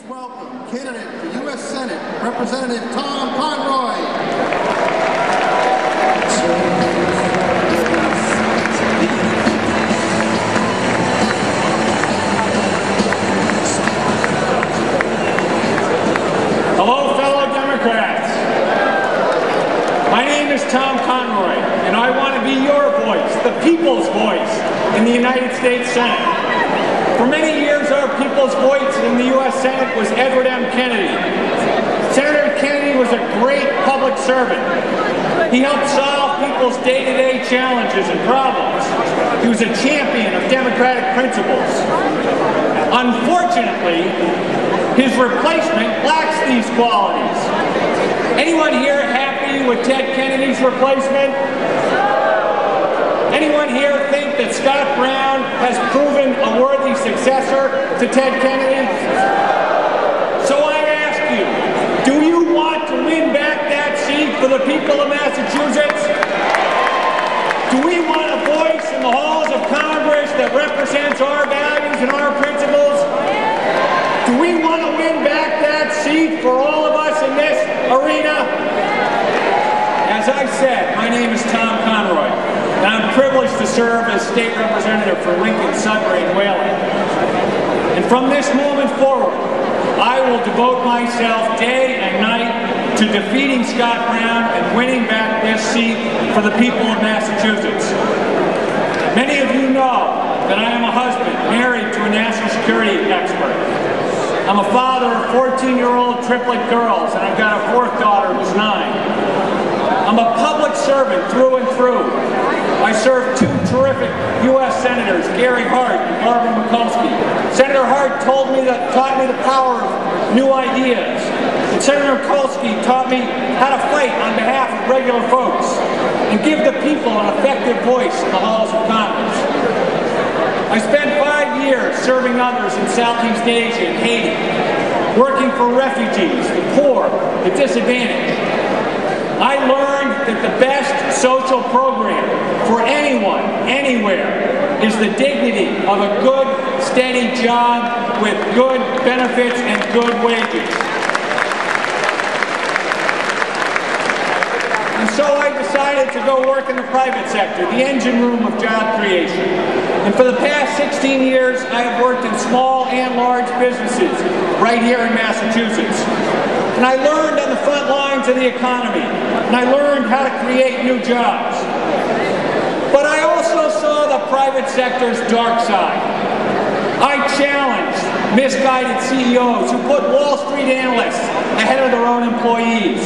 welcome candidate for U.S. Senate, Representative Tom Conroy. Hello, fellow Democrats. My name is Tom Conroy, and I want to be your voice, the people's voice, in the United States Senate. For many years, our people's voice in the U.S. Senate was Edward M. Kennedy. Senator Kennedy was a great public servant. He helped solve people's day-to-day challenges and problems. He was a champion of democratic principles. Unfortunately, his replacement lacks these qualities. Anyone here happy with Ted Kennedy's replacement? Anyone here think that Scott Brown has proven a worthy successor to Ted Kennedy? So I ask you, do you want to win back that seat for the people of Massachusetts? Do we want a voice in the halls of Congress that represents our values and our principles? Do we want to win back that seat for all of us in this arena? As I said, my name is Tom Conroy, and I'm privileged to serve as state representative for Lincoln, Sudbury, and Wayland. And from this moment forward, I will devote myself day and night to defeating Scott Brown and winning back this seat for the people of Massachusetts. Many of you know that I am a husband married to a national security expert. I'm a father of 14-year-old triplet girls, and I've got a fourth daughter who's 9. I'm a public servant through and through. I served 2 terrific U.S. Senators, Gary Hart and Barbara Mikulski. Senator Hart taught me the power of new ideas. And Senator Mikulski taught me how to fight on behalf of regular folks and give the people an effective voice in the halls of Congress. I spent 5 years serving others in Southeast Asia and Haiti, working for refugees, the poor, the disadvantaged. I learned that the best social program for anyone, anywhere, is the dignity of a good, steady job with good benefits and good wages. And so I decided to go work in the private sector, the engine room of job creation. And for the past 16 years, I have worked in small and large businesses right here in Massachusetts. And I learned on the front lines of the economy, and I learned how to create new jobs. But I also saw the private sector's dark side. I challenged misguided CEOs who put Wall Street analysts ahead of their own employees.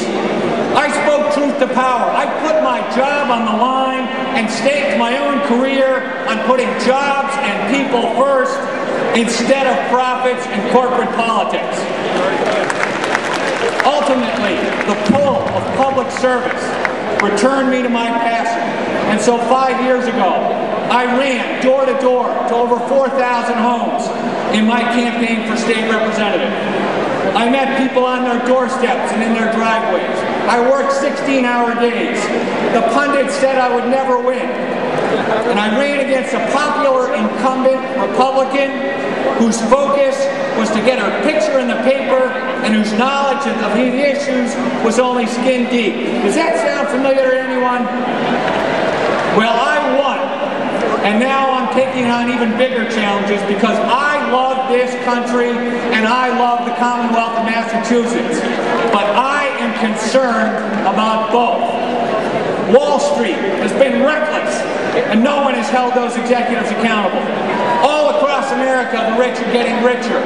I spoke truth to power. I put my job on the line and staked my own career on putting jobs and people first instead of profits and corporate politics. Ultimately, the pull of public service returned me to my passion. And so 5 years ago, I ran door to door to over 4,000 homes in my campaign for state representative. I met people on their doorsteps and in their driveways. I worked 16-hour days. The pundits said I would never win. And I ran against a popular incumbent Republican whose focus was to get her picture in the paper and whose knowledge of the issues was only skin deep. Does that sound familiar to anyone? Well, I won. And now I'm taking on even bigger challenges because I love this country and I love the Commonwealth of Massachusetts. But I am concerned about both. Wall Street has been reckless and no one has held those executives accountable. All across America, the rich are getting richer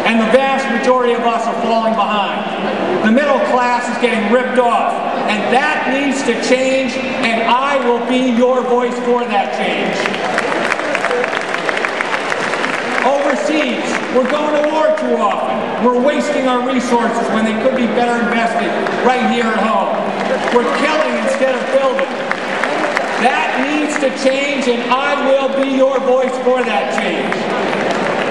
and the vast majority of us are falling behind. The middle class is getting ripped off, and that needs to change, and I will be your voice for that change. Overseas, we're going to war too often. We're wasting our resources when they could be better invested right here at home. We're killing instead of building. That needs to change, and I will be your voice for that change.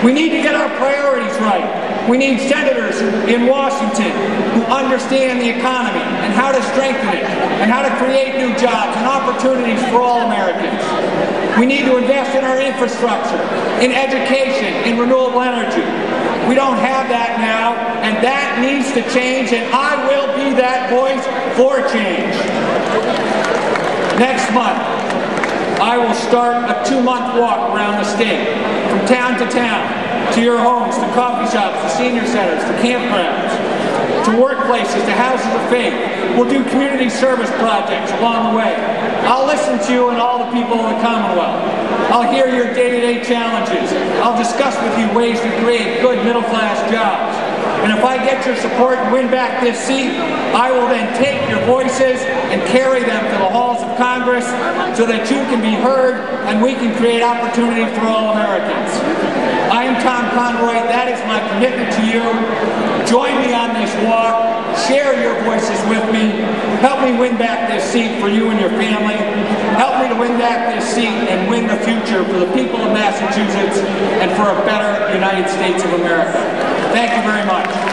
We need to get our priorities right. We need senators in Washington who understand the economy and how to strengthen it and how to create new jobs and opportunities for all Americans. We need to invest in our infrastructure, in education, in renewable energy. We don't have that now, and that needs to change, and I will be that voice for change. Next month, I will start a 2-month walk around the state, from town to town, to your homes, to coffee shops, to senior centers, to campgrounds, to workplaces, to houses of faith. We'll do community service projects along the way. I'll listen to you and all the people of the Commonwealth. I'll hear your day-to-day challenges. I'll discuss with you ways to create good middle-class jobs. And if I get your support and win back this seat, I will then take your voices and carry them to the halls of Congress so that you can be heard and we can create opportunity for all Americans. I am Tom Conroy. That is my commitment to you. Join me on this walk. Share your voices with me. Help me win back this seat for you and your family. Help me to win back this seat and win the future for the people of Massachusetts and for a better United States of America. Thank you very much.